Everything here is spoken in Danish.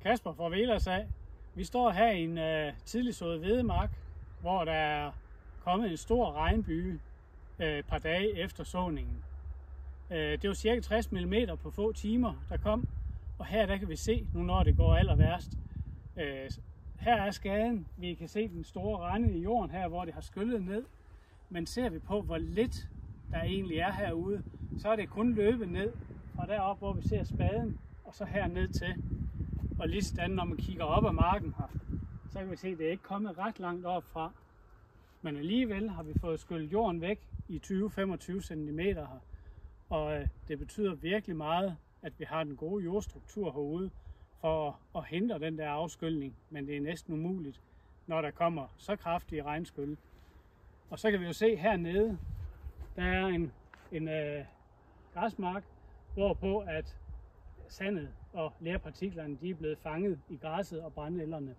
Kasper fra Velas af. Vi står her i en tidlig sået hvedemark, hvor der er kommet en stor regnbyge et par dage efter såningen. Det var cirka 60 mm på få timer, der kom, og her der kan vi se, nu når det går aller værst. Her er skaden. Vi kan se den store rende i jorden her, hvor det har skyllet ned. Men ser vi på, hvor lidt der egentlig er herude, så er det kun løbet ned fra deroppe, hvor vi ser spaden, og så her ned til. Og lige sådan, når man kigger op ad marken her, så kan vi se, at det er ikke kommet ret langt op fra. Men alligevel har vi fået skyllet jorden væk i 20-25 cm her. Og det betyder virkelig meget, at vi har den gode jordstruktur herude for at hindre den der afskyldning. Men det er næsten umuligt, når der kommer så kraftige regnskyld. Og så kan vi jo se hernede, der er en græsmark, hvorpå at sandet og lerpartiklerne de er blevet fanget i græsset og brændenælderne.